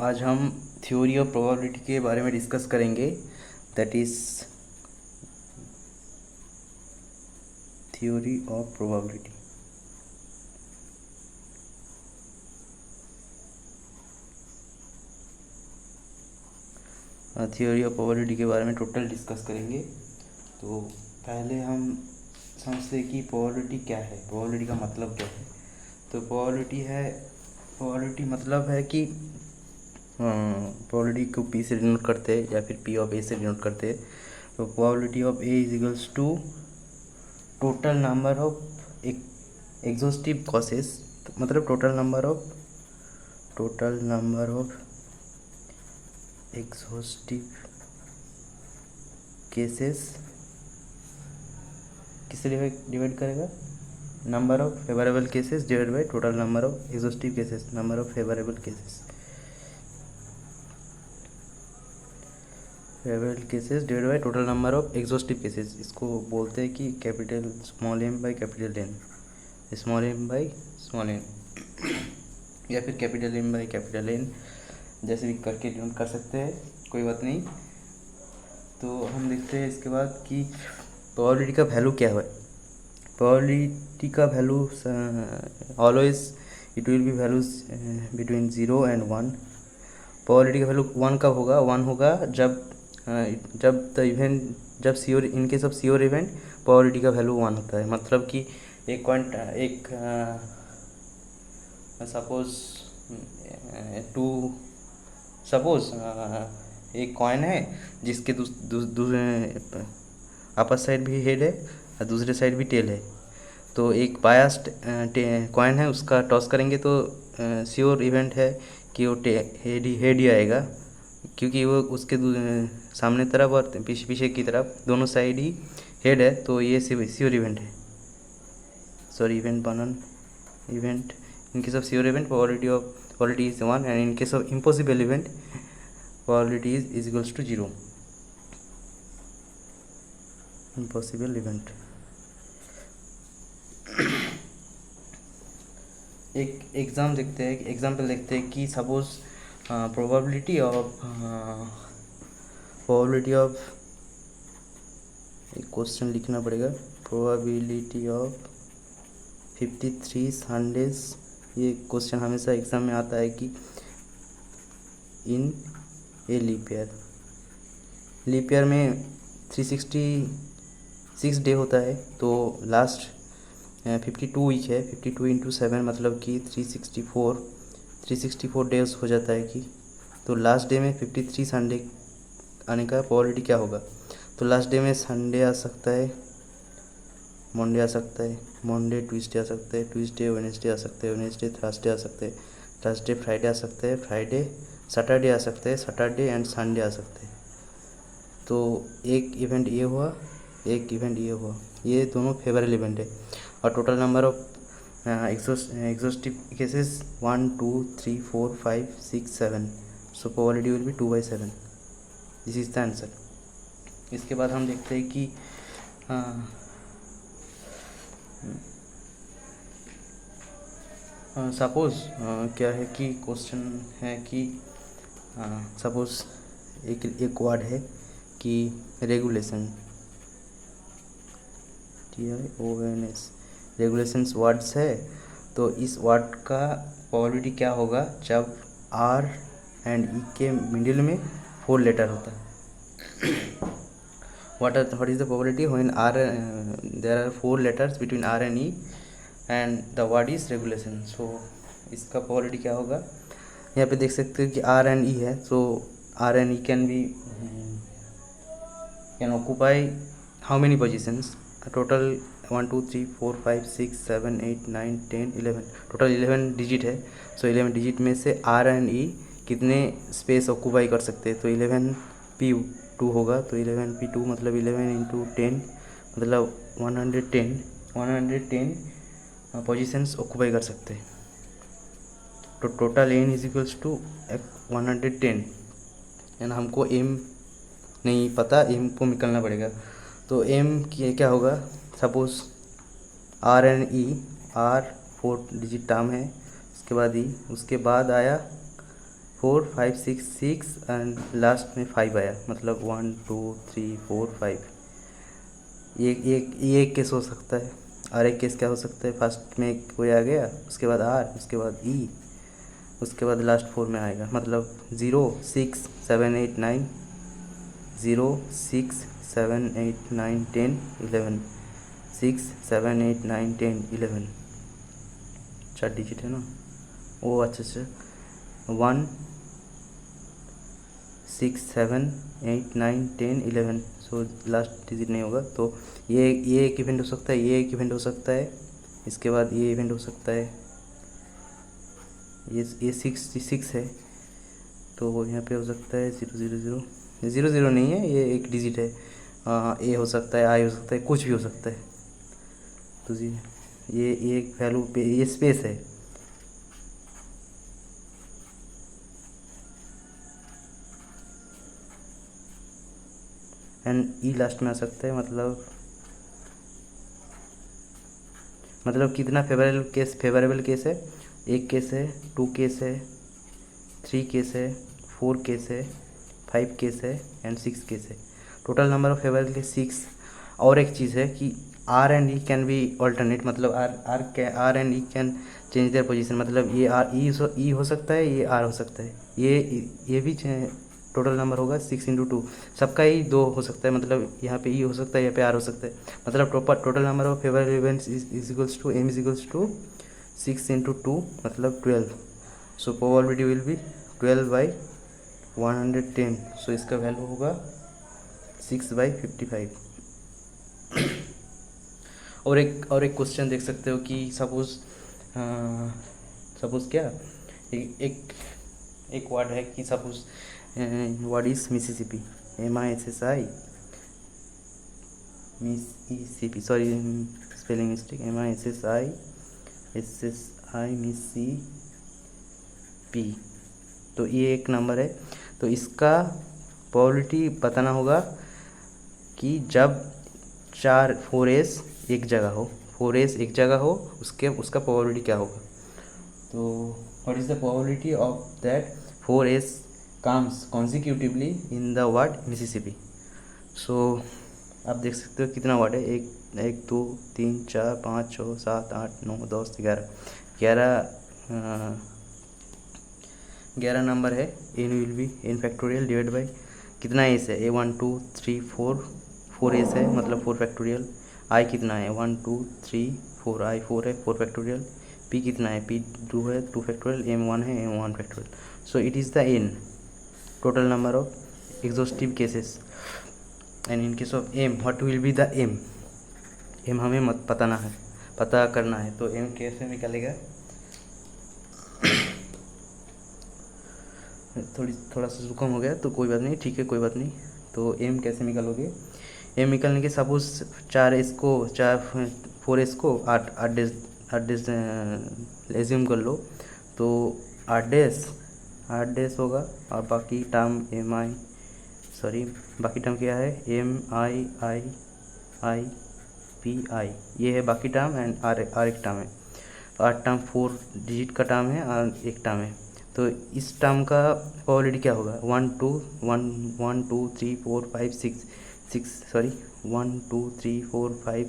आज हम theory of probability के बारे में डिस्कस करेंगे। That is theory of probability. Theory of probability के बारे में टोटल डिस्कस करेंगे। तो पहले हम समझते हैं कि प्रोबेबिलिटी क्या है, प्रोबेबिलिटी का मतलब क्या है। तो प्रोबेबिलिटी मतलब है कि प्रोबेबिलिटी को पी से डिनोट करते हैं या फिर पी ऑफ ए से डिनोट करते हैं। तो probability of A is equals to total number of exhaustive causes, मतलब total number of exhaustive cases किससे डिवाइड करेगा, number of favourable cases divide by total number of exhaustive cases, number of favourable cases divide by total number of exhaustive cases. इसको बोलते हैं कि capital small M by capital N, small M by small N या फिर capital M by capital N, जैसे भी करके denote कर सकते हैं, कोई बात नहीं। तो हम देखते हैं इसके बाद कि प्रोबेबिलिटी का वैल्यू क्या है। प्रोबेबिलिटी का value always it will be values between 0 and 1। Probability का वैल्यू 1 कब होगा, 1 होगा जब sure, in case of sure event probability का वैल्यू 1 होता है। मतलब कि सपोज एक कॉइन है जिसके आपस साइड भी हेड है और दूसरे साइड भी टेल है। तो एक बायस्ड कॉइन है, उसका टॉस करेंगे तो श्योर इवेंट है कि वो हेड ही आएगा, क्योंकि वो उसके सामने तरफ और पीछे की तरफ दोनों साइड ही हेड है। तो ये श्योर इवेंट है, sorry event in case of sure event probability is 1, and in case of impossible event probability is equals to 0। impossible event एक एग्जाम्पल देखते हैं कि सपोज प्रोबेबिलिटी ऑफ एक क्वेश्चन लिखना पड़ेगा, प्रोबेबिलिटी ऑफ 53 संडेज। ये question हमेशा एग्ज़ाम में आता है कि इन ए लीप ईयर में 366 डे होता है। तो लास्ट 52 वीक है, 52 इंटू 7 मतलब कि 364 डेज हो जाता है कि। तो लास्ट डे में 53 संडे आने का प्रोबेबिलिटी क्या होगा। तो लास्ट डे में संडे आ सकता है, मंडे आ सकता है, मंडे ट्यूसडे आ सकता है, ट्यूसडे वेडनेसडे आ सकता है, वेडनेसडे थर्सडे आ सकता है, थर्सडे फ्राइडे आ सकता है, फ्राइडे सैटरडे आ सकता है, सैटरडे एंड संडे आ सकते हैं। तो एक इवेंट ये हुआ, एक इवेंट ये हुआ, ये दोनों फेवरेबल इवेंट है। और total number of exhaustive cases 1 2 3 4 5 6 7। So probability will B 2/7। This is the answer. इसके बाद हम देखते हैं कि सपोज क्या है कि क्वेश्चन है कि सपोज एक वर्ड है कि रेगुलेशन, TIONS, रेगुलेशंस वर्ड्स है। तो इस वर्ड का प्रोबेबिलिटी क्या होगा जब R एंड E के मिडिल में 4 लेटर होता है। what is the probability when there are 4 letters between R and E and the word is regulation। so इसका प्रोबेबिलिटी क्या होगा, यहाँ पे देख सकते हो कि R and E है। so R and E can occupy how many positions, total 1 2 3 4 5 6 7 8 9 10 11, total 11 digit है। सो 11 डिजिट में से R and E कितने स्पेस ऑक्यूपाई कर सकते हैं। तो 11p2 होगा। तो 11p2 मतलब 11 इंटू 10 मतलब 110 पोजिशंस ऑक्यूपाई कर सकते हैं। तो total n is equals to 110। यानी हमको m नहीं पता, m को निकलना पड़ेगा। तो m क्या होगा, suppose R and E, R 4 digit term है, उसके बाद E, उसके बाद आया 4 5 6 6 एंड लास्ट में 5 आया, मतलब 1 2 3 4 5। ये एक केस हो सकता है। और एक केस क्या हो सकता है, फर्स्ट में कोई आ गया, उसके बाद आर, उसके बाद ई, उसके बाद लास्ट 4 में आएगा, मतलब 0 6 7 8 9, 0 6 7 8 9 10 11, 6 7 8 9 10 11, 4 डिजिट है ना। ओ अच्छा अच्छा, 1 6 7 8 9 10 11, सो लास्ट डिजिट नहीं होगा। तो ये एक इवेंट हो सकता है, ये एक इवेंट हो सकता है, इसके बाद ये इवेंट हो सकता है। ये 66 है, तो यहाँ पे हो सकता है 0 0 0, 0 0 नहीं है, ये एक डिजिट है। ए हो सकता है, आई हो सकता है, कुछ भी हो सकता है। तो जी ये एक वैल्यू पे ये स्पेस है। एंड ई लास्ट में आ सकता है, मतलब कितना फेवरेबल केस है। एक केस है, 2 केस है, 3 केस है, 4 केस है, 5 केस है एंड 6 केस है। Total number of favourable case 6। और एक चीज़ है कि R and E can be alternate, मतलब R and E can change their position, मतलब ये आर ई हो सकता है, ये आर हो सकता है, ये भी टोटल नंबर होगा 6 × 2। सबका ही 2 हो सकता है, मतलब यहाँ पे ई हो सकता है, यहाँ पे आर हो सकता है, मतलब total number of favourable events is equals to M is equals to 6 × 2, मतलब 12। So probability will be 12/110। So इसका वैल्यू होगा 6/55। और एक क्वेश्चन देख सकते हो कि सपोज क्या, एक वर्ड है कि suppose word is Mississippi, MISSI, Mississippi, sorry spelling mistake, MISSI Mississippi. तो ये एक नंबर है, तो इसका प्रोबेबिलिटी बताना होगा कि जब 4S एक जगह हो, 4S एक जगह हो, उसका प्रोबेबिलिटी क्या होगा। तो what is the probability of that 4S comes consecutively in the word Mississippi. So आप देख सकते हो कितना वर्ड है, 1 2 3 4 5 6 7 8 9 10 11 नंबर है। N will be N factorial divide by कितना एस है, A1 2 3 4 एस है, मतलब 4 फैक्टोरियल। आई कितना है, 1 2 3 4, आई 4 है, 4 फैक्टोरियल। पी कितना है, P2 है, 2 फैक्टोरियल। M1 है, M1 factorial. So it is the N total number of exhaustive cases. And in case of M what will be the M हमें मत पता करना है। तो एम कैसे निकलेगा, थोड़ा सा जुकाम हो गया तो कोई बात नहीं, ठीक है कोई बात नहीं। तो एम कैसे निकालोगे, एम निकालने के सपोज 4 को 8 डेज एज्यूम कर लो, तो 8 डेज होगा। और बाकी टर्म बाकी टर्म क्या है, MIPI, ये है बाकी टर्म। एंड आर एक टर्म है, 8 टर्म 4 डिजिट का टर्म है और एक टर्म है। तो इस टर्म का प्रोबेबिलिटी क्या होगा, 1 2 3 4 5 6 सॉरी 1 2 3 4 5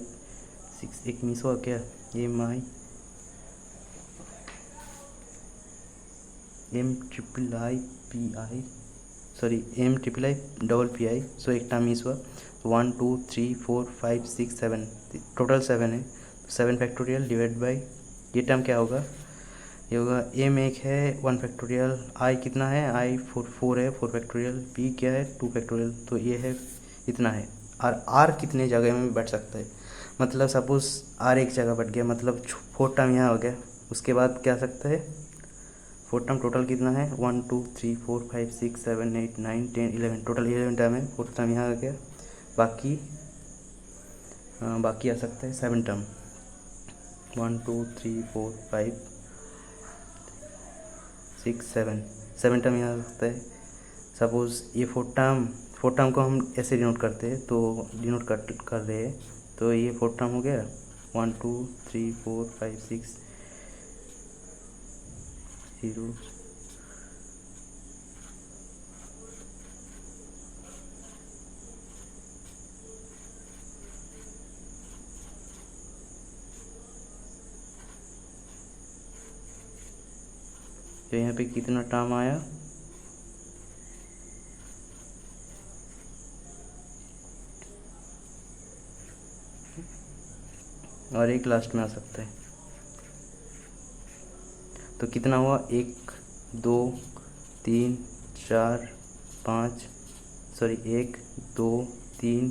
6, एक मिस हुआ क्या, MIIPI, सो एक टर्म मिस हुआ। 1 2 3 4 5 6 7, टोटल 7 है, 7 फैक्टोरियल डिवाइड बाई ये टर्म क्या होगा, ये होगा एम एक है 1 फैक्टोरियल, आई कितना है, आई 4 है 4 फैक्टोरियल, पी क्या है 2 फैक्टोरियल। तो ये है इतना है। और आर कितने जगह में भी बैठ सकता है, मतलब सपोज आर एक जगह बैठ गया, मतलब 4 टर्म यहाँ हो गया। उसके बाद क्या सकता है, 4 टर्म टोटल कितना है, 1 2 3 4 5 6 7 8 9 10 11, टोटल 11 टर्म है। 4 टर्म यहाँ आ गया, बाकी आ सकता है 7 टर्म, 1 2 3 4 5 6 7 टर्म यहाँ आ सकता है। सपोज़ ये 4 टर्म को हम ऐसे डिनोट करते हैं, तो डिनोट कर रहे हैं, तो ये 4 टर्म हो गया, 1 2 3 4 5 6 0 तो यहाँ पे कितना टर्म आया, और एक लास्ट में आ सकता है। तो कितना हुआ, 1 2 3 4 5, सॉरी 1 2 3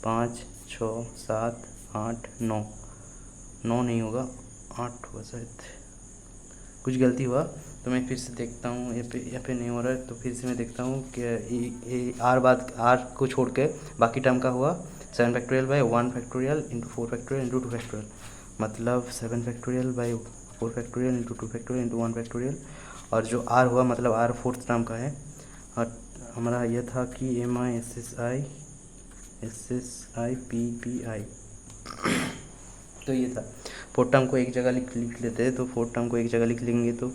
5 6 7 8 9, 9 नहीं होगा, 8 होगा शायद, कुछ गलती हुआ। तो मैं फिर से देखता हूँ, यहाँ पे नहीं हो रहा है, तो फिर से मैं देखता हूँ कि आर बाद आर को छोड़ के बाकी टर्म का हुआ 7 factorial by 1 factorial into 4 factorial into 2 factorial, मतलब 7 factorial by 4 factorial into 2 factorial into 1 factorial. और जो आर हुआ मतलब आर फोर्थ टर्म का है, और हमारा यह था कि MI SSI PPI तो ये था। फोर्थ टर्म को एक जगह लिख लेते हैं, तो फोर्थ टर्म को एक जगह लिख लेंगे तो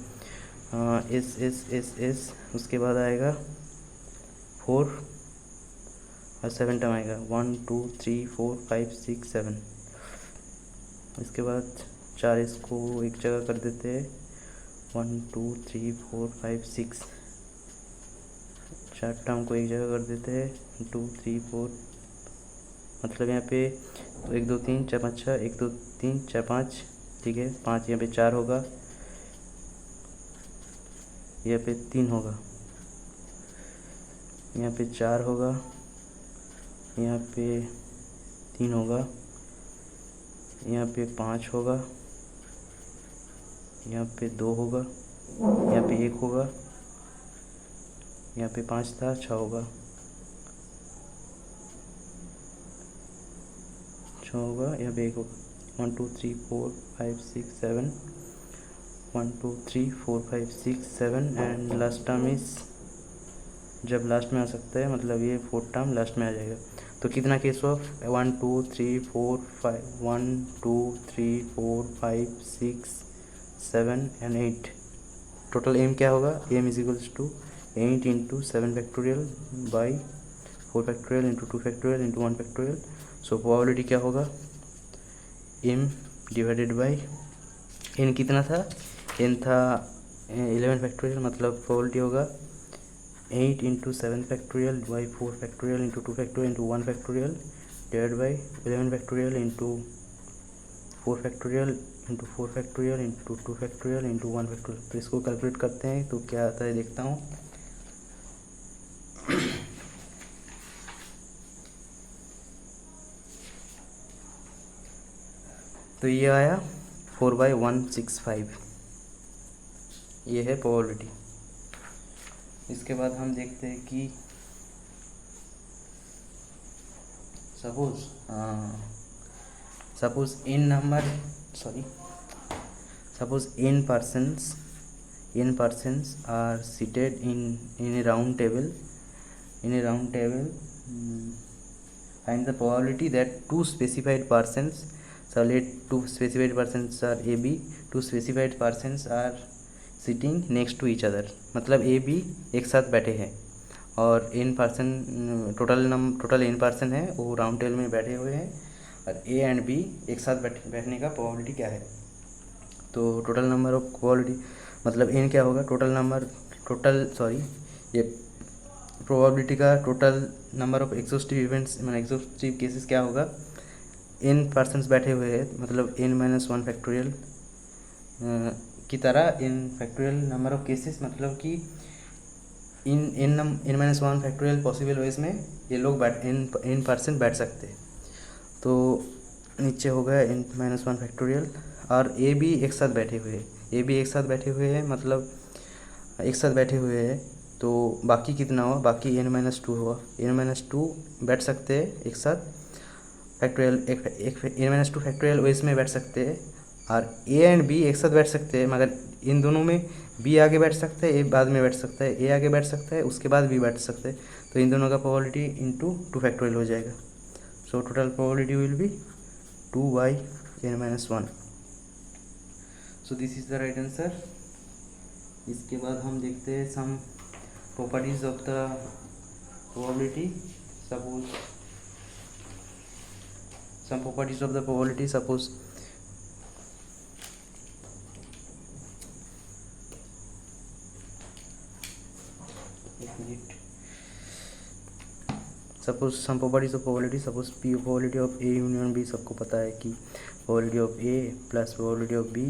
एस उसके बाद आएगा 4 और 7 टर्म आएगा 1 2 3 4 5 6 7। इसके बाद 4 इसको एक जगह कर देते हैं, 1 2 3 4 5 6, 4 टर्म को एक जगह कर देते हैं 2 3 4, मतलब यहाँ पे 1 2 3 4 5 6, 1 2 3 4 5, ठीक है 5, यहाँ पे 4 होगा, यहाँ पे 3 होगा, यहाँ पे 4 होगा, यहाँ पे 3 होगा, यहाँ पे 5 होगा, यहाँ पे 2 होगा, यहाँ पे 1 होगा, यहाँ पे 5 था 6 होगा, 6 होगा, यहाँ पे 1 होगा, 1 2 3 4 5 6 7, 1 2 3 4 5 6 7 एंड लास्ट टर्म इज, जब लास्ट में आ सकता है मतलब ये फोर्थ टर्म लास्ट में आ जाएगा। तो कितना केस हुआ, 1 2 3 4 5, 1 2 3 4 5 6 7 एंड 8। टोटल एम क्या होगा, M is equals to 8 into 7 factorial by 4 factorial into 2 factorial into 1 factorial. So probability क्या होगा, एम डिवाइडेड बाई एन कितना था, एन था 11 फैक्टोरियल, मतलब प्रोबेबिलिटी होगा 8 into 7 factorial by 4 factorial into 2 factorial into 1 factorial divide by 11 factorial into 4 factorial into 4 factorial into 2 factorial into 1 factorial. तो इसको calculate करते हैं तो क्या आता है देखता हूँ। तो ये आया 4/165, ये है प्रोबेबिलिटी। इसके बाद हम देखते हैं कि suppose n persons are seated in a round table, find the probability that two specified persons, so let two specified persons are a b, two specified persons are sitting next to each other, मतलब a b एक साथ बैठे हैं और n person, total n person है वो round table में बैठे हुए हैं, और a एंड b एक साथ बैठने का प्रोबेबिलिटी क्या है। तो टोटल नंबर ऑफ प्रोबेबिलिटी मतलब n क्या होगा, ये प्रोबेबिलिटी का total number of exhaustive events मतलब एग्जॉस्टिव केसेस क्या होगा, n पर्सन्स बैठे हुए हैं मतलब n-1 फैक्टोरियल की तरह n factorial number of cases, मतलब कि n-1 फैक्टोरियल पॉसिबल वेज में ये लोग n पर्सन बैठ सकते हैं। तो नीचे हो गया n-1 फैक्टोरियल और ए भी एक साथ बैठे हुए हैं, मतलब एक साथ बैठे हुए हैं, तो बाकी कितना हुआ, बाकी n-2 हुआ, n-2 बैठ सकते हैं एक साथ फैक्टोरियल, n-2 फैक्टोरियल वेज में बैठ सकते हैं, और ए एंड बी एक साथ बैठ सकते हैं, मगर इन दोनों में बी आगे बैठ सकता है, ए बाद में बैठ सकता है, ए आगे बैठ सकता है उसके बाद बी बैठ सकते हैं, तो इन दोनों का प्रोबेबिलिटी इंटू 2 फैक्टोरियल हो जाएगा। So total probability will be 2/n-1। So this is the right answer. इसके बाद हम देखते हैं some properties of the probability. Suppose some properties of the probability, suppose suppose some properties of probability, suppose P probability of A union B, सबको पता है कि probability of A plus probability of B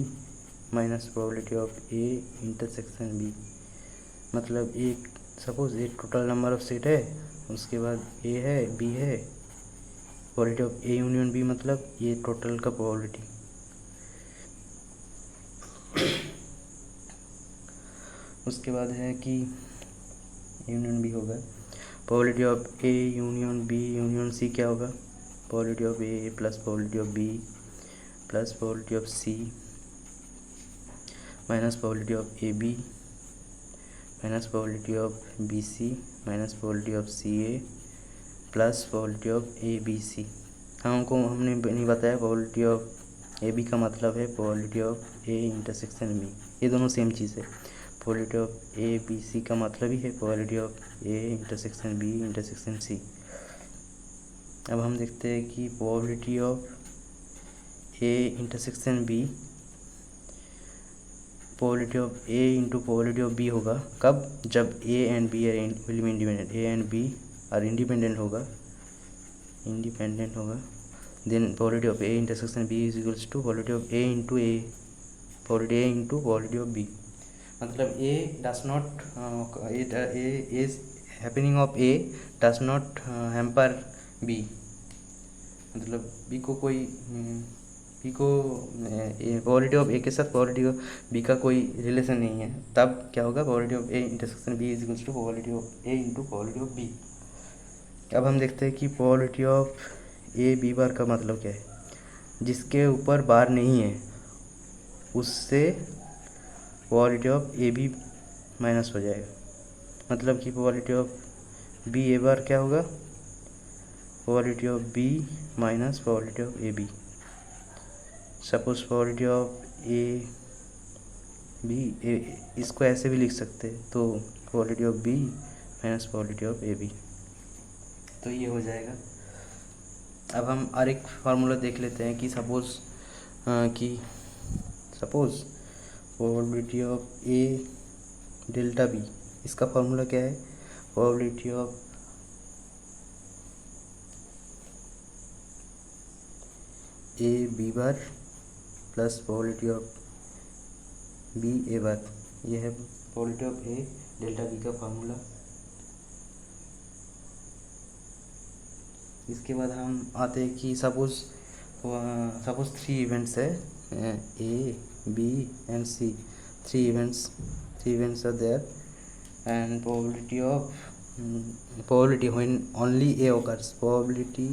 minus probability of A intersection B. मतलब एक suppose एक total number of set है, उसके बाद ए है बी है, probability of A union B मतलब ये टोटल का प्रोबेबिलिटी। उसके बाद है कि यूनियन बी होगा probability of A union B union C क्या होगा, probability of A plus probability of B plus probability of C minus probability of A B minus probability of B C minus probability of C A plus probability of A B C. हमने नहीं बताया probability of A B का मतलब है probability of A intersection B, ये दोनों same चीज़ है। Probability of A B C का मतलब ही है probability of A intersection B intersection C. अब हम देखते हैं कि probability of A intersection B probability of A into probability of B होगा कब, जब A and B will be independent, A and B are independent होगा then probability of A intersection B is equals to probability of A into A, probability A into probability of B. मतलब A does not is happening of A does not hamper B, मतलब B को probability of A के साथ probability of B का कोई relation नहीं है, तब क्या होगा probability of A intersection B is equals to probability of A into probability of B. अब हम देखते हैं कि probability of A B bar का मतलब क्या है, जिसके ऊपर बार नहीं है उससे probability of A B minus हो जाएगा। मतलब कि probability of B A bar क्या होगा, probability of B minus probability of A B. Suppose probability of A B, इसको ऐसे भी लिख सकते हैं, तो probability of B minus probability of A B, तो ये हो जाएगा। अब हम और एक फार्मूला देख लेते हैं कि suppose probability of A delta B, इसका फार्मूला क्या है, probability of A B bar plus probability of B A bar, ये है probability of A delta B का फार्मूला। इसके बाद हम आते हैं कि सपोज 3 इवेंट्स है, A B and C, 3 events are there and probability when only A occurs, probability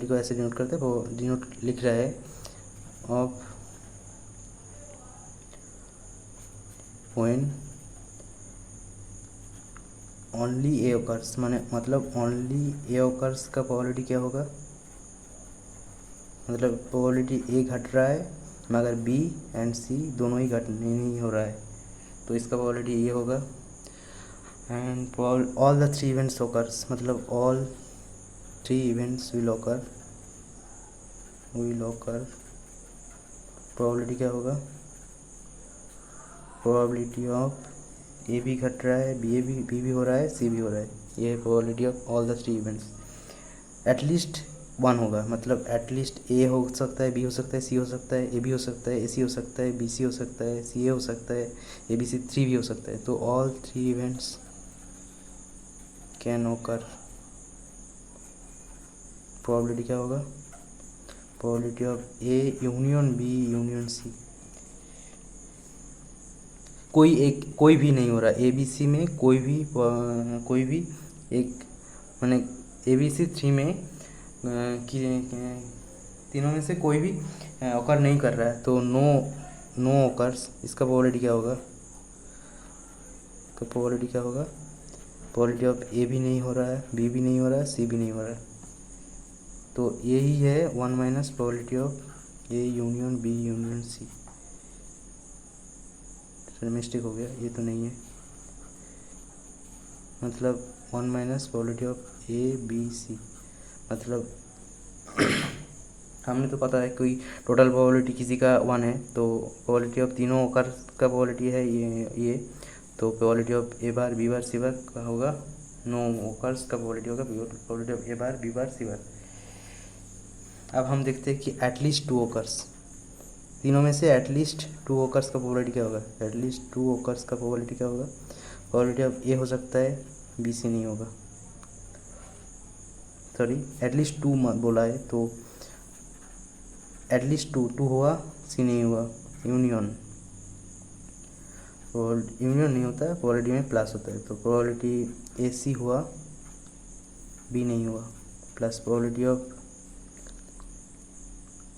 को ऐसे डिनोट करते हैं, डिनोट लिख रहा है of when only A occurs, मतलब ओनली ए ओकर्स का प्रोबेबिलिटी क्या होगा, मतलब प्रोबेबिलिटी ए घट रहा है मगर बी एंड सी दोनों ही नहीं हो रहा है, तो इसका प्रोबेबिलिटी ये होगा। And all the 3 events occurs, मतलब ऑल 3 इवेंट्स विल ओकर, प्रोबेबिलिटी क्या होगा, प्रोबेबिलिटी ऑफ ए भी घट रहा है, बी भी हो रहा है, सी भी हो रहा है, ये है probability of all the 3 events. At least 1 होगा, मतलब एटलीस्ट ए हो सकता है, बी हो सकता है, सी हो सकता है, ए बी हो सकता है, ए सी हो सकता है, बी सी हो सकता है, सी ए हो सकता है, ए बी सी 3 भी हो सकता है, तो all 3 events can occur. Probability क्या होगा, probability of A union B union C, कोई भी नहीं हो रहा ए बी सी में, कोई भी एक माने ए बी सी 3 में तीनों में से कोई भी ऑकर नहीं कर रहा है, तो नो ऑकर्स, इसका प्रोबेबिलिटी क्या होगा, प्रोबेबिलिटी ऑफ ए भी नहीं हो रहा है, बी भी नहीं हो रहा है, सी भी नहीं हो रहा है, तो यही है 1 minus probability of A union B union C. Mistake हो गया, ये तो नहीं है, मतलब 1 minus probability of A B C, मतलब हमें तो पता है कोई टोटल प्रोबेबिलिटी किसी का 1 है, तो प्रोबेबिलिटी ऑफ तीनों ओकर का प्रोबेबिलिटी है ये, तो probability of A bar B bar C bar का होगा, नो ओकर्स का प्रोबेबिलिटी होगा probability of A bar B bar C bar. अब हम देखते हैं कि एटलीस्ट 2 ओकर्स, तीनों में से एटलीस्ट 2 ओकर्स का प्रोबेबिलिटी क्या होगा, एटलीस्ट 2 ओकर्स का प्रोबेबिलिटी क्या होगा, प्रोबेबिलिटी ऑफ ए हो सकता है, बी सी नहीं होगा, सॉरी एटलीस्ट 2 बोला है तो एटलीस्ट 2 हुआ, सी नहीं हुआ, यूनियन, और यूनियन नहीं होता है, प्रोबेबिलिटी में प्लस होता है, तो प्रोबेबिलिटी ए सी हुआ, बी नहीं हुआ, प्लस प्रोबेबिलिटी ऑफ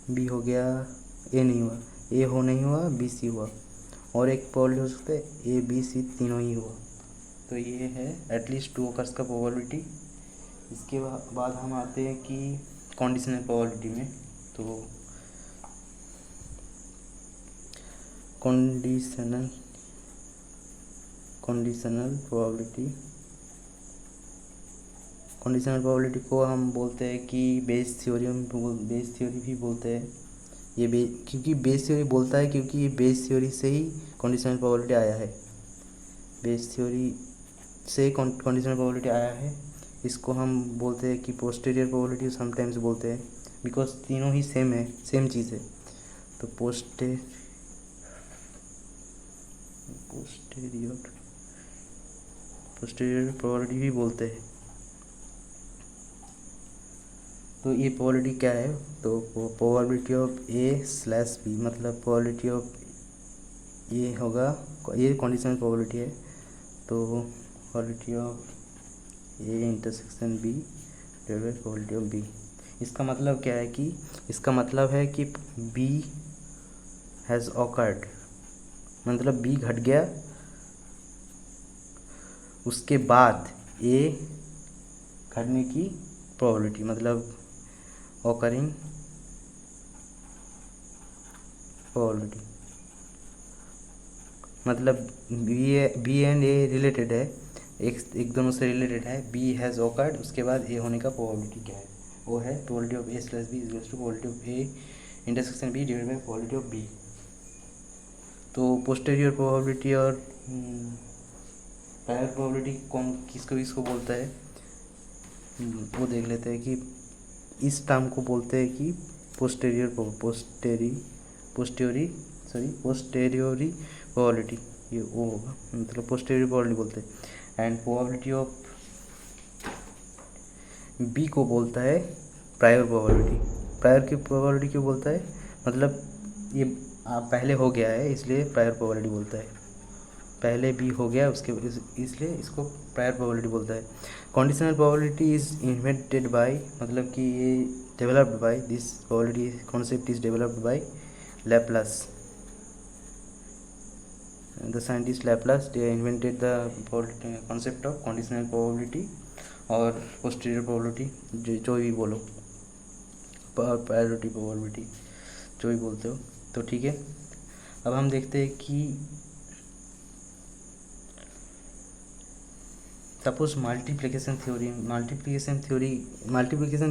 बी हो गया, ए नहीं हुआ, ए हो नहीं हुआ, बी सी हुआ, और एक प्रोबेबिलिटी हो सकता है ए बी सी तीनों ही हुआ। तो ये है एटलीस्ट 2 ओकर्स का प्रोबेबिलिटी। इसके बाद हम आते हैं कि कंडीशनल प्रोबेबिलिटी में। तो कंडीशनल प्रोबेबिलिटी को हम बोलते हैं कि बेस थ्योरी भी बोलते हैं। ये क्योंकि बेस थ्योरी बोलता है, क्योंकि ये बेस थ्योरी से ही कंडीशनल प्रोबेबिलिटी आया है, बेस थ्योरी से कंडीशनल प्रोबेबिलिटी आया है। इसको हम बोलते हैं कि पोस्टीरियर प्रोबेबिलिटी समटाइम्स बोलते हैं, बिकॉज तीनों ही सेम है, सेम चीज़ है। तो पोस्टीरियर प्रोबेबिलिटी भी बोलते हैं। तो ये प्रोबेबिलिटी क्या है, तो probability of A slash B, मतलब प्रोबेबिलिटी ऑफ ये होगा, ये कंडीशनल प्रोबेबिलिटी है, तो probability of A intersection B divided by probability of B. इसका मतलब क्या है कि इसका मतलब है कि बी हैज़ ऑकर्ड, मतलब बी घट गया, उसके बाद ए घटने की प्रोबेबिलिटी, मतलब ऑकरिंग प्रोबेबिलिटी, मतलब बी एंड ए रिलेटेड है, एक दोनों से रिलेटेड है, बी हैज़ ऑकर्ड, उसके बाद ए होने का प्रोबेबिलिटी क्या है, वो है probability of A slash B equals to probability of A intersection B divided by probability of B. तो पोस्टीरियर प्रोबेबिलिटी और प्रायर प्रोबेबिलिटी कौन किसको बोलता है, वो देख लेते हैं कि इस टर्म को बोलते हैं कि पोस्टेरियोरी प्रोबेबिलिटी, ये वो होगा, मतलब पोस्टेरियर प्रोबेबिलिटी बोलते हैं। एंड प्रोबेबिलिटी ऑफ बी को बोलता है प्रायर प्रोबेबिलिटी। प्रायर की प्रोबेबिलिटी क्यों बोलता है, मतलब ये पहले हो गया है इसलिए प्रायर प्रोबेबिलिटी बोलता है, पहले बी हो गया उसके इसलिए इसको प्रायर प्रोबेबिलिटी बोलता है। Conditional probability is invented by, मतलब कि ये developed by, this probability concept is developed by Laplace, the scientist Laplace they invented the concept of conditional probability और पोस्टीरियर प्रोबेबिलिटी, जो भी बोलो, प्रायोरिटी प्रोबेबिलिटी जो भी बोलते हो, तो ठीक है। अब हम देखते हैं कि सपोज मल्टीप्लिकेशन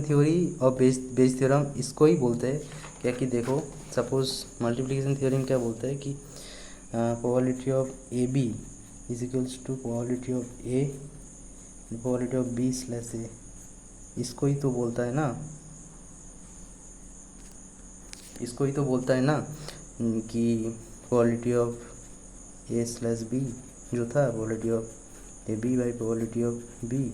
थ्योरी और बेस थ्योरम, इसको ही बोलते हैं क्या कि देखो, सपोज मल्टीप्लिकेशन थ्योरी में क्या बोलते हैं कि probability of A B is equals to probability of A probability of B slash A, इसको ही तो बोलता है ना, कि probability of A slash B जो था probability of A B by probability of B,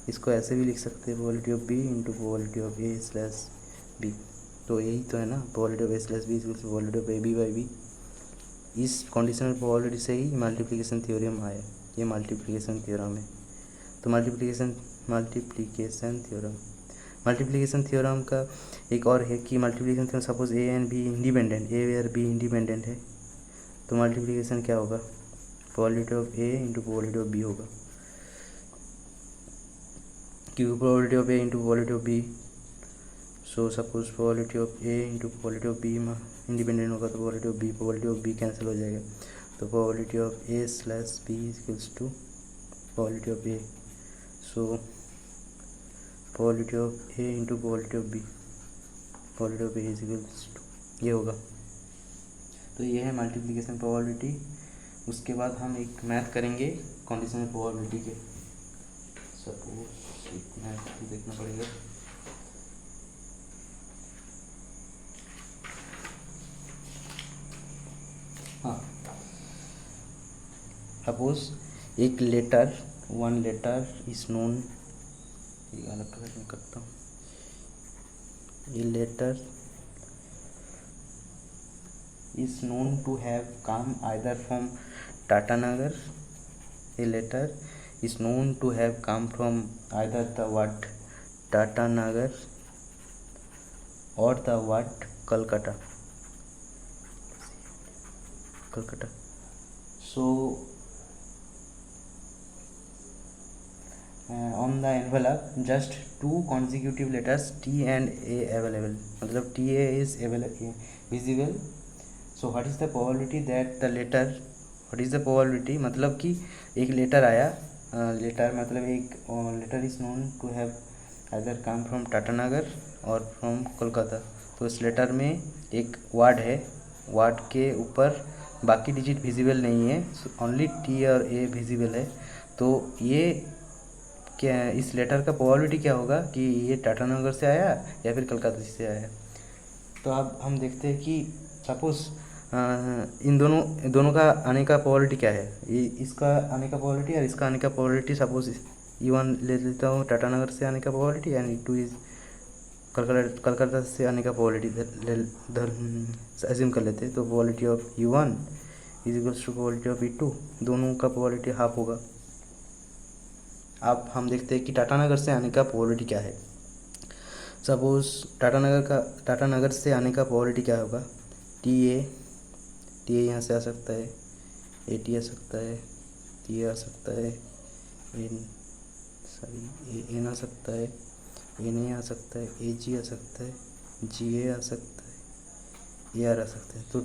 इसको ऐसे भी लिख सकते हैं probability of B into probability of A slash B. तो यही तो है ना, probability of A slash B equals probability of A B by B. इस कंडीशनल प्रोबेबिलिटी से ही मल्टीप्लिकेशन थ्योरम आया, ये मल्टीप्लिकेशन थ्योरम है। तो मल्टीप्लिकेशन थ्योरम का एक और है कि multiplication theorem, suppose A and B independent, A where B independent है, तो मल्टीप्लिकेशन क्या होगा, probability of A into probability of B होगा, क्योंकि probability of A into probability of B, so suppose probability of A into probability of B independent होगा, तो probability of B cancel हो जाएगा, तो probability of A slash B equals to probability of A, so probability of A into probability of B, probability of A is equals to, ये होगा। तो ये है मल्टीप्लिकेशन प्रोबेबिलिटी उसके बाद हम एक मैथ करेंगे कंडीशनल प्रोबेबिलिटी के। सपोज एक मैथ देखना पड़ेगा। हाँ, सपोज एक letter, one letter is known, ये अलग कलर में करता हूँ, ये letter is known to have come either from Tatanagar. A letter is known to have come from either the word Tatanagar or the word Calcutta. So on the envelope just two consecutive letters T and A available, मतलब T A is visible. So what is the probability that the letter, what is the probability मतलब कि एक letter आया, letter मतलब एक letter is known to have either come from Tatanagar और from Kolkata. तो इस लेटर में एक वर्ड है, वर्ड के ऊपर बाकी डिजिट विजिबल नहीं है, ओनली टी और ए विजिबल है। तो ये क्या, इस लेटर का प्रोबेबिलिटी क्या होगा कि ये टाटानगर से आया या फिर कलकत्ता से आया। तो अब हम देखते हैं कि सपोज इन दोनों का आने का प्रोबेबिलिटी क्या है, ये इसका आने का प्रोबेबिलिटी और इसका आने का प्रोबेबिलिटी। सपोज E1 ले लेता हूँ टाटानगर से आने का probability and E2 is Calcutta से आने का प्रोबेबिलिटी एज्यूम कर लेते हैं। तो probability of E1 is equals to probability of E2, दोनों का प्रोबेबिलिटी हाफ होगा। अब हम देखते हैं कि टाटानगर से आने का प्रोबेबिलिटी क्या है। सपोज टाटानगर से आने का प्रोबेबिलिटी क्या होगा, टी ए यहाँ से आ सकता है, ए टी आ सकता है, टी ए आ सकता है, एन आ सकता है, एन ए आ सकता है, ए जी आ सकता है, जी ए आ सकता है, ए आर आ सकता है। तो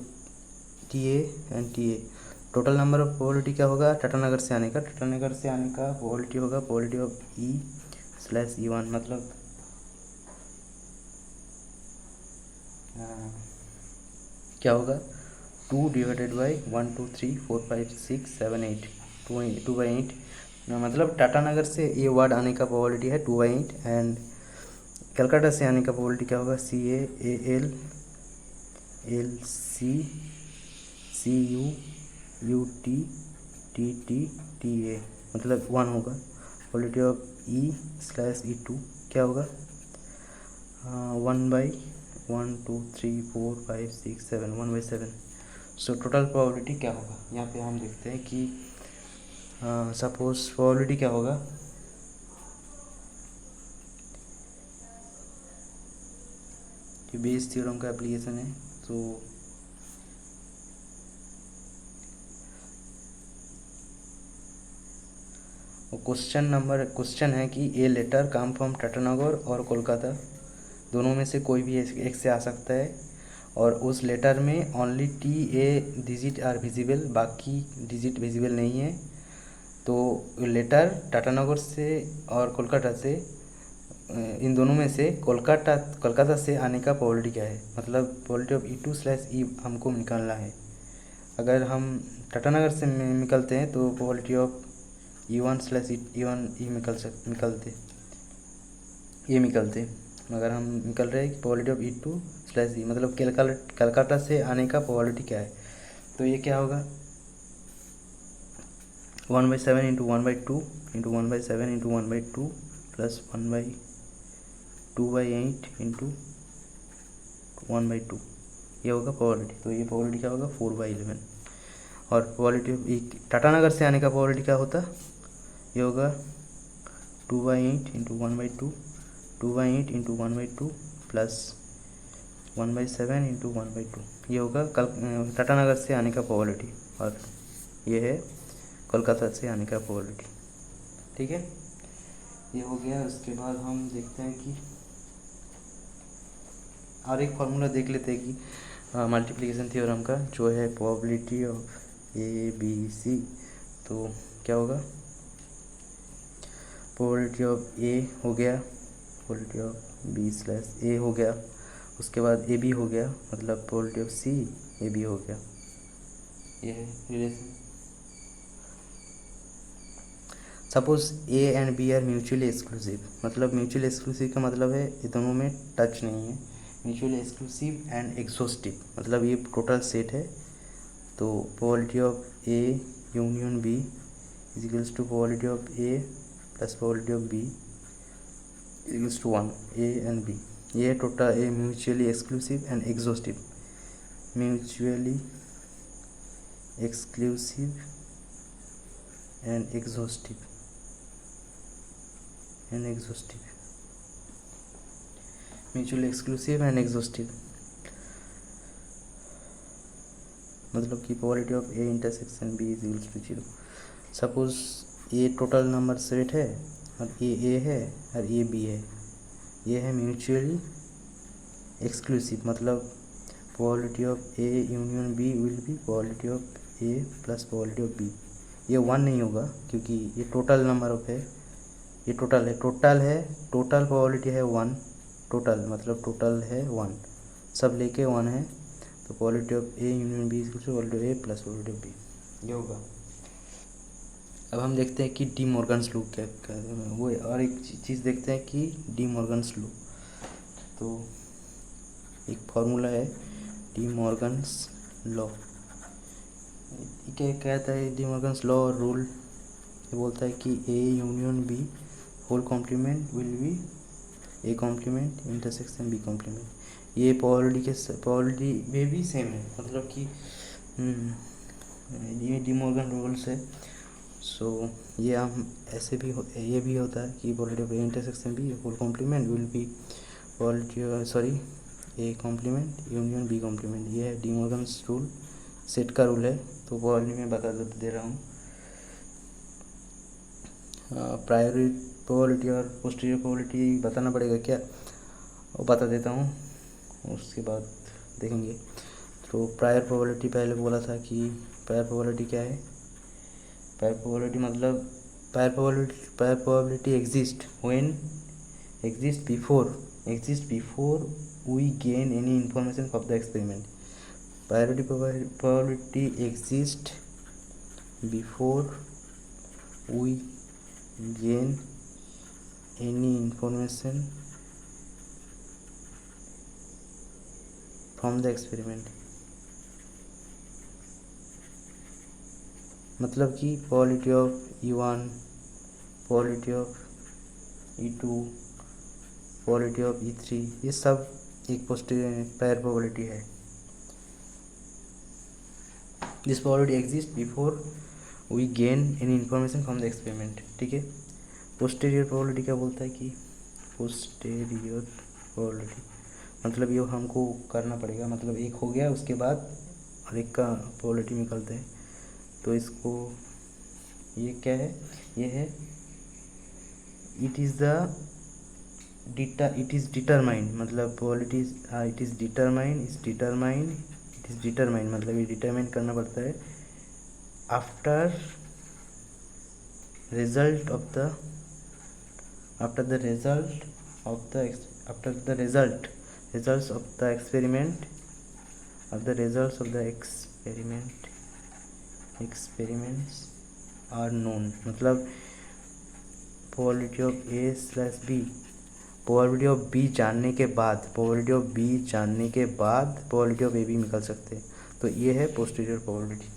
T A and T A total number of probability क्या होगा टाटानगर से आने का, टाटानगर से आने का प्रोबेबिलिटी होगा प्रोबेबिलिटी ऑफ E/E1 मतलब क्या होगा 2 डिवाइडेड बाई 1 2 3 4 5 6 7 8 2/8 मतलब टाटानगर से ये वर्ड आने का प्रोबेबिलिटी है 2/8 एंड कलकत्ता से आने का प्रोबेबिलिटी क्या होगा CAALCUTTTA मतलब 1 होगा। प्रोबेबिलिटी ऑफ E/E2 क्या होगा 1/1 2 3 4 5 6 7 1/7। सो टोटल प्रोबेबिलिटी क्या होगा, यहाँ पे हम देखते हैं कि सपोज प्रोबेबिलिटी क्या होगा, ये बेस थ्योरम का एप्लीकेशन है। तो क्वेश्चन है कि A letter come from Tatanagar और कोलकाता, दोनों में से कोई भी एक से आ सकता है और उस लेटर में only T A digit are visible, बाकी डिजिट विजिबल नहीं है। तो लेटर टाटानगर से और कोलकाता से, इन दोनों में से कोलकाता से आने का प्रोबेबिलिटी क्या है, मतलब प्रोबेबिलिटी ऑफ E2/E हमको निकालना है। अगर हम टाटानगर से निकलते हैं तो प्रोबेबिलिटी ऑफ E1/E निकलते। मगर हम निकल रहे हैं कि प्रोबेबिलिटी ऑफ E2/E मतलब कलकत्ता से आने का प्रोबेबिलिटी क्या है। तो ये क्या होगा 1/7 into 1/2 into 1/7 into 1/2 plus 1/2/8 into 1/2, ये होगा प्रोबेबिलिटी। तो ये प्रोबेबिलिटी क्या होगा 4/11। और प्रोबेबिलिटी टाटानगर से आने का प्रोबेबिलिटी क्या होता, ये होगा 2/8 इंटू 1/2 2/8 इंटू 1/2 प्लस 1/7 इंटू 1/2, ये होगा टाटानगर से आने का प्रोबेबिलिटी और ये है कोलकाता से आने का प्रोबेबिलिटी। ठीक है, ये हो गया। उसके बाद हम देखते हैं कि और एक फार्मूला देख लेते हैं कि मल्टीप्लिकेशन थ्योरम का, जो है प्रोबेबिलिटी ऑफ ABC। तो क्या होगा प्रोबेबिलिटी ऑफ A हो गया, प्रोबेबिलिटी ऑफ B/A हो गया, उसके बाद AB हो गया, मतलब प्रोबेबिलिटी ऑफ CAB हो गया। ये है relation. Suppose A and B are mutually exclusive, मतलब म्यूचुअली एक्सक्लूसिव का मतलब है ये दोनों में टच नहीं है। म्यूचुअली एक्सक्लूसिव एंड एग्जॉस्टिव मतलब ये टोटल सेट है। तो probability of A union B is equals to probability of A plus probability of B equals to 1, A and B. ये total A mutually exclusive and exhaustive, mutually exclusive and exhaustive mutually exclusive and exhaustive मतलब कि probability of A intersection B is equals to 0। Suppose ये total number set है और ए है और A B है, ये है म्यूचुअली एक्सक्लूसिव मतलब probability of A union B will be probability of A plus probability of B. ये 1 नहीं होगा क्योंकि ये टोटल नंबर ऑफ है, ये टोटल है, टोटल प्रोबेबिलिटी है 1, टोटल मतलब टोटल है 1, सब लेके 1 है। तो probability of A union B is probability of A plus probability of B, ये होगा। अब हम देखते हैं कि डी मॉर्गन्स लॉ क्या वो, और एक चीज़ देखते हैं कि डी मॉर्गन्स लॉ। तो एक फार्मूला है डी मॉर्गन्स लॉ। क्या कहता है डी मॉर्गन्स लॉ और रूल? ये बोलता है कि A union B whole complement will be A complement intersection B complement. ये प्रोबेबिलिटी में भी सेम है, मतलब कि ये डी मॉर्गन रूल्स है। सो ये हम ऐसे भी ये भी होता है कि probability of A intersection B whole complement will be A complement union B complement. ये है डी मॉर्गन्स रूल, सेट का रूल है। तो प्रोबेबिलिटी में बता दे रहा हूँ। प्रायोरी प्रोबेबिलिटी और पोस्टीरियर प्रोबेबिलिटी बताना पड़ेगा क्या? वो बता देता हूँ, उसके बाद देखेंगे। तो प्रायर प्रोबेबिलिटी पहले बोला था कि प्रायर प्रोबेबिलिटी क्या है? प्रायर प्रोबेबिलिटी मतलब prior probability exist before we gain any information of the experiment. Priority probability exist before we gain any information from the experiment. मतलब कि probability of E1, probability of E2, probability of E3, ये सब एक prior probability है। This probability exist before we gain any information from the experiment. ठीक है। Posterior probability क्या बोलता है कि पोस्टीरियर प्रोबेबिलिटी मतलब ये हमको करना पड़ेगा, मतलब एक हो गया उसके बाद और एक का प्रोबेबिलिटी निकलते हैं। तो इसको ये क्या है? ये है इट इज़ डिटरमाइंड मतलब प्रोबेबिलिटी इट इज़ डिटरमाइंड मतलब ये डिटरमाइन करना पड़ता है after the result of the experiments are known। मतलब probability of A slash B, probability of B जानने के बाद प्रोबेबिलिटी ऑफ ए भी निकल सकते हैं। तो ये है पोस्टीरियर प्रोबेबिलिटी।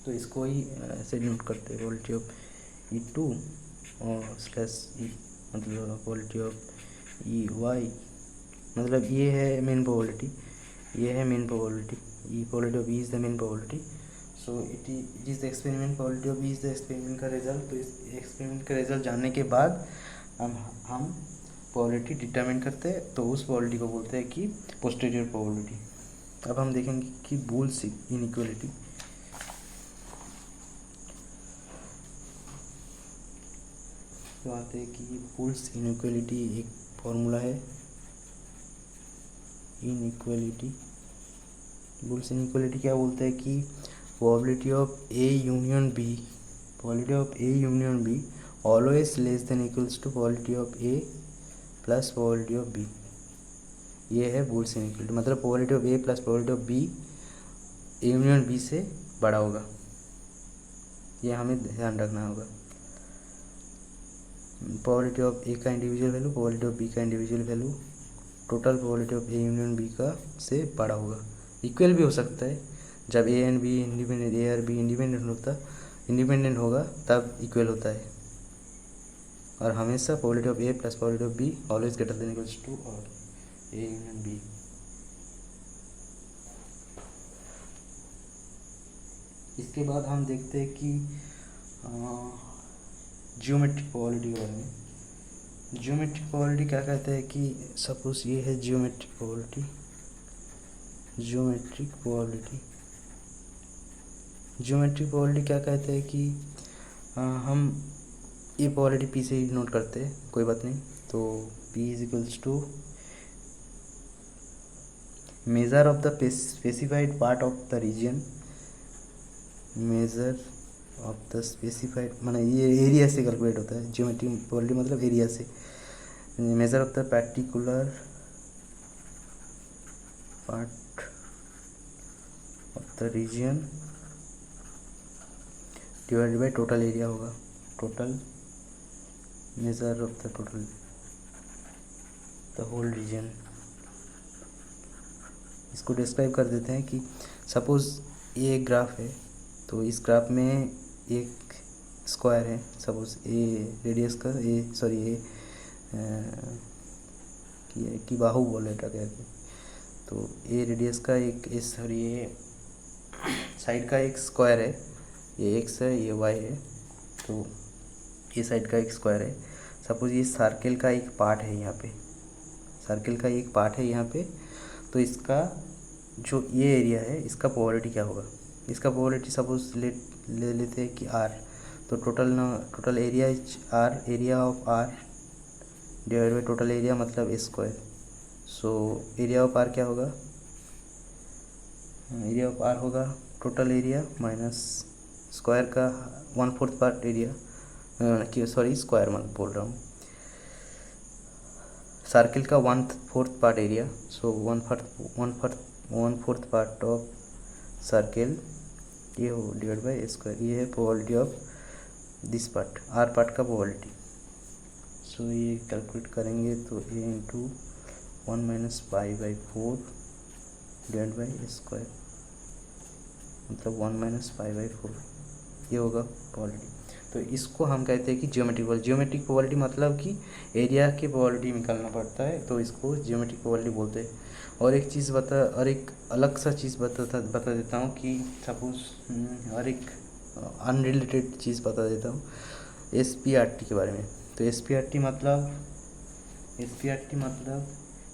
तो इसको ही ऐसे नोट करते हैं प्रोबेबिलिटी ऑफ E2 और स्लैश ई मतलब प्रोबेबिलिटी ऑफ EY मतलब ये है main probability, probability of E is the main probability. So it is the experiment, probability of E is the experiment का रिजल्ट। तो इस एक्सपेरिमेंट का रिजल्ट जानने के बाद हम प्रोबेबिलिटी डिटरमाइन करते हैं, तो उस प्रोबेबिलिटी को बोलते हैं कि पोस्टीरियर प्रोबेबिलिटी। अब हम देखेंगे कि बुल्स इनइक्वालिटी। तो आते हैं कि बुल्स इनइक्वालिटी एक फॉर्मूला है बुल्स इनइक्वालिटी क्या बोलता है कि probability of A union B always less than equals to probability of A plus probability of B. ये है बुल्स इनइक्वालिटी मतलब probability of A plus probability of B union B से बड़ा होगा, ये हमें ध्यान रखना होगा। प्रोबेबिलिटी ऑफ ए का individual value, probability of B का individual value, total probability of A union B का से बड़ा होगा। इक्वल भी हो सकता है, जब ए एंड बी इंडिपेंडेंट, ए और बी इंडिपेंडेंट होगा तब इक्वल होता है। और हमेशा probability of A plus probability of B always greater than equals to और ए यूनियन बी। इसके बाद हम देखते हैं कि जियोमेट्रिक प्रोबेबिलिटी के बारे में। जियोमेट्रिक प्रोबेबिलिटी क्या कहता है कि सपोज ये है जियोमेट्रिक प्रोबेबिलिटी। जियोमेट्रिक प्रोबेबिलिटी क्या कहता है कि हम ये प्रोबेबिलिटी पी से ही नोट करते हैं, कोई बात नहीं। तो P is equals to measure of the specified part of the region, measure of the specified माने ये एरिया से कैलकुलेट होता है। जियोमेट्रिक प्रोबेबिलिटी मतलब एरिया से, measure of the particular part of the region divided by total area होगा। Total measure of the total the whole region. इसको describe कर देते हैं कि सपोज ये एक ग्राफ है, तो इस ग्राफ में एक स्क्वायर है, सपोज ए रेडियस का ए की बाहु बोल रहे क्या, तो ए रेडियस का एक ये साइड का एक स्क्वायर है, ये एक्स है ये वाई है, तो ये साइड का एक स्क्वायर है। सपोज ये सर्किल का एक पार्ट है यहाँ पे, सर्किल का एक पार्ट है यहाँ पे, तो इसका जो ये एरिया है इसका प्रोबेबिलिटी क्या होगा। इसका प्रोबेबिलिटी सपोज ले लेते हैं कि आर, तो total area is R, area of R divide by total area मतलब A square. So area of R क्या होगा, एरिया ऑफ आर होगा टोटल एरिया माइनस स्क्वायर का 1/4 पार्ट एरिया, सॉरी स्क्वायर मत बोल रहा हूँ, सर्किल का 1/4 part area. So 1/4 part of circle ये हो डिवाइड बाई स्क्वायर। ये है probability of this part, R part का प्रोबेबिलिटी। सो ये कैलकुलेट करेंगे तो A into 1 minus pi by 4 divide by square, मतलब 1 माइनस पाई बाई 4 ये होगा प्रोबेबिलिटी। तो इसको हम कहते हैं कि जियोमेट्रिक प्रोबेबिलिटी मतलब कि एरिया की प्रोबेबिलिटी निकालना पड़ता है, तो इसको जियोमेट्रिक प्रोबेबिलिटी बोलते हैं। और एक अलग सा चीज़ बता देता हूँ कि सपोज और एक अनरिलेटेड चीज़ बता देता हूँ SPRT के बारे में। तो SPRT मतलब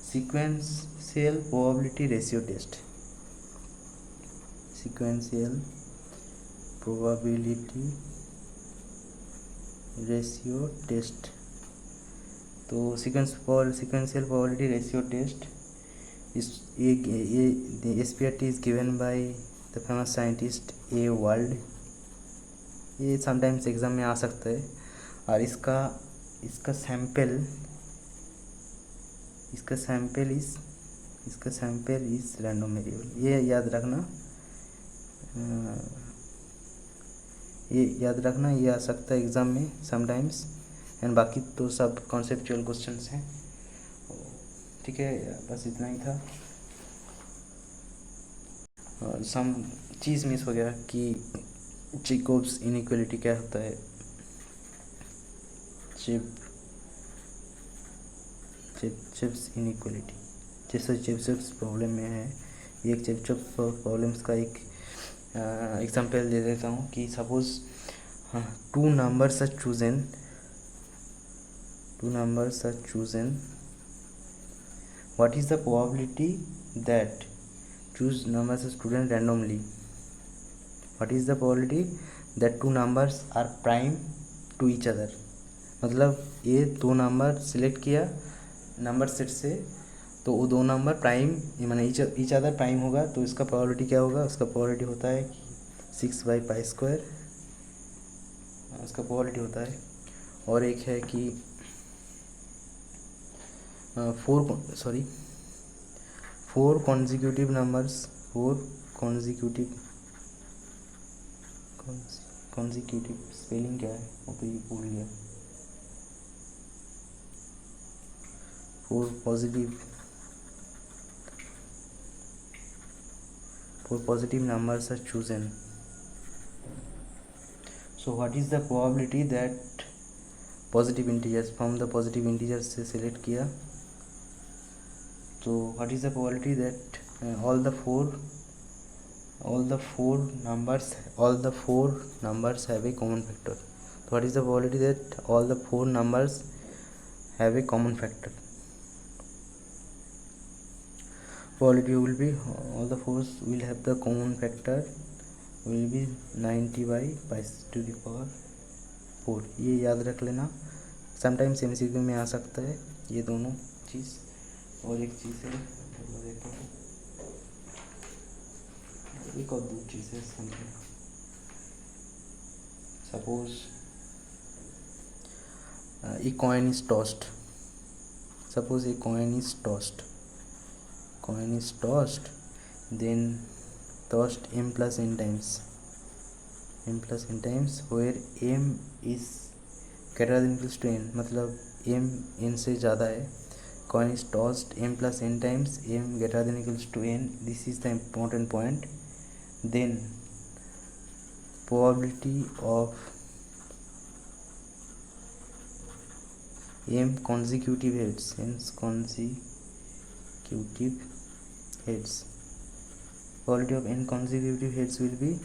sequential probability ratio test. Sequential probability ratio test. तो सीक्वेंशियल प्रोबेबिलिटी रेशियो टेस्ट ये SPRT is given by the famous scientist A Wald. ये समटाइम्स एग्जाम में आ सकता है। और इसका सैंपल इज रैंडम वेरिएबल। ये याद रखना, ये आ सकता है एग्ज़ाम में समटाइम्स। एंड बाकी तो सब कॉन्सेप्चुअल क्वेश्चंस हैं। ठीक है, बस इतना ही था। और सम चीज़ मिस हो गया कि जैकोब्स इनइक्वालिटी क्या होता है। चेबीशेव इनइक्वालिटी, जैसे चेबीशेव प्रॉब्लम में है, ये एक चेबीशेव प्रॉब्लम्स का एक एग्जांपल दे देता हूँ कि suppose 2 numbers are chosen, what is the probability that choose numbers are chosen randomly? What is the probability that 2 numbers are prime to each other? मतलब ये 2 नंबर सिलेक्ट किया नंबर सेट से, तो वो 2 नंबर प्राइम माने each other prime होगा, तो इसका प्रोबेबिलिटी क्या होगा। उसका प्रोबेबिलिटी होता है 6/π², उसका प्रोबेबिलिटी होता है। और एक है कि 4 कॉन्जिक्यूटिव नंबर्स, 4 कॉन्जिक्यूटिव स्पेलिंग क्या है वो तो ये भूल गया। Four positive numbers are chosen. So what is the probability that positive integers, from the positive integers से select किया, तो what is the probability that all the four numbers have a common factor. So what is the probability that all the four numbers have a common factor? Probability will be all the fours will have the common factor will be 90 by pi to the power 4. ये याद रख लेना, sometimes MCQ में आ सकता है ये दोनों चीज़. और एक चीज़ है देखो, एक और दो चीज़ें समझो. Suppose a coin is tossed. Suppose a coin is tossed, then tossed m plus n times, where m is greater than equals to n, मतलब m n से ज़्यादा है. coin is tossed m plus n times, m greater than equals to n. This is the important point. Then probability of m consecutive heads, probability of n consecutive heads will be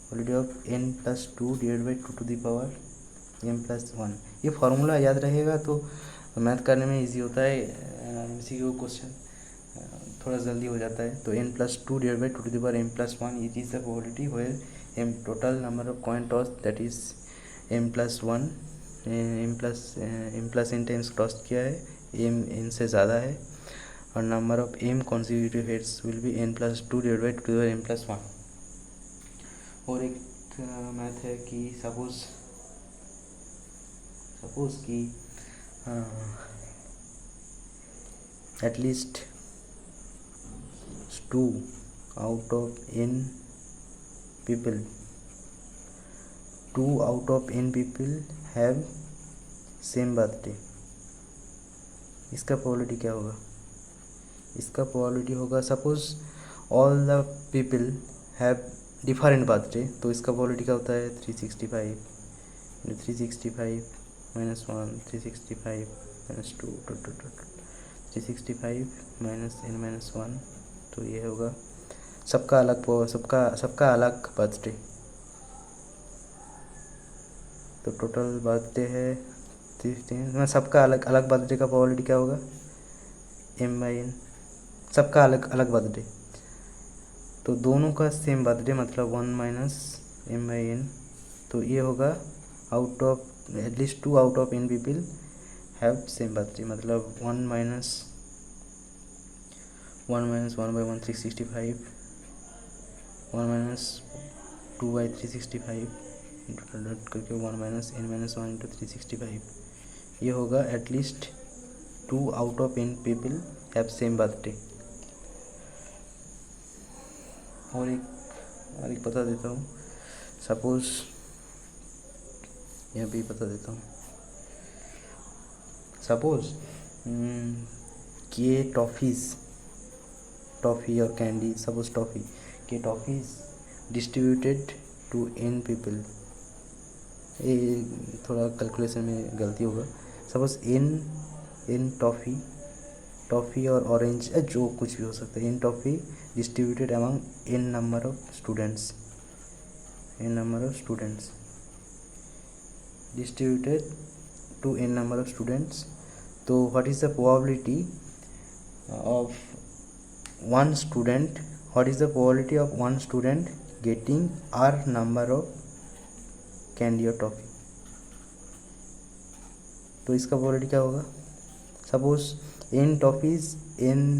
probability of n plus 2 divided by 2 to the power m plus 1. ये formula याद रहेगा तो math करने में easy होता है. MCQ question थोड़ा जल्दी हो जाता है. तो n plus 2 divided by 2 to the power m plus 1, it is the probability where m total number of coin toss, that is m plus 1, m plus n times toss किया है, m n से ज़्यादा है, और number of m consecutive heads will be n plus 2 divided by 2 to the power m plus 1. और एक math है कि सपोज कि at least 2 out of n people have same birthday. इसका प्रोबेबिलिटी क्या होगा? इसका प्रोबेबिलिटी होगा, suppose all the people have different birthday, तो इसका प्रोबेबिलिटी क्या होता है 365 minus 1, 365 minus 2, 365 minus n minus 1. तो ये होगा सबका अलग बर्थडे. तो टोटल बर्थडे है 3, सबका अलग बर्थडे का प्रोबेबिलिटी क्या होगा m/n, सबका अलग बर्थडे. तो दोनों का सेम बर्थडे मतलब 1 minus m/n. तो ये होगा out of at least 2 out of n people have same birthday, मतलब 1 minus 1/1 365, 1 minus 2/365 डॉट करके 1 minus n minus 1 into 365. ये होगा at least 2 out of n people have same birthday. और एक बता देता हूँ, सपोज यह भी बता देता हूँ. सपोज कि टॉफ़ी और candy, suppose toffees distributed to n people. ये थोड़ा कैलकुलेशन में गलती होगा. सपोज n टॉफ़ी और ऑरेंज जो कुछ भी हो सकता है, n toffee distributed among n number of students distributed to n number of students. तो what is the probability of one student getting r number of candy or toffee? तो इसका probability क्या होगा? Suppose n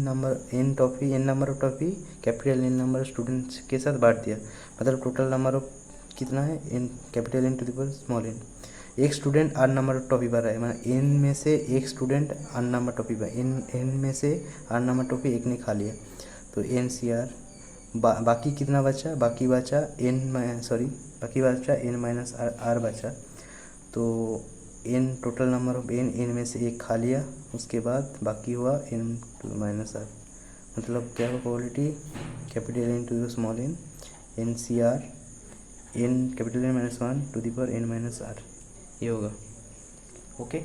number of toffee capital n number of students के साथ बांट दिया, मतलब टोटल नंबर ऑफ कितना है n capital n to the power small n. एक student r number of toffee भर रहा है, मतलब n में से एक स्टूडेंट आर नंबर टॉफ़ी भर, n में से आर नंबर टॉफ़ी एक ने खा लिया, तो NCR. बाकी कितना बचा? बाकी बचा n माइनस r बचा. तो n total number of n, n में से एक खा लिया, उसके बाद बाकी हुआ एन टू माइनस आर, मतलब क्या होगा probability capital n to small n, n c r n capital n minus one to the power n minus r, ये होगा। ओके।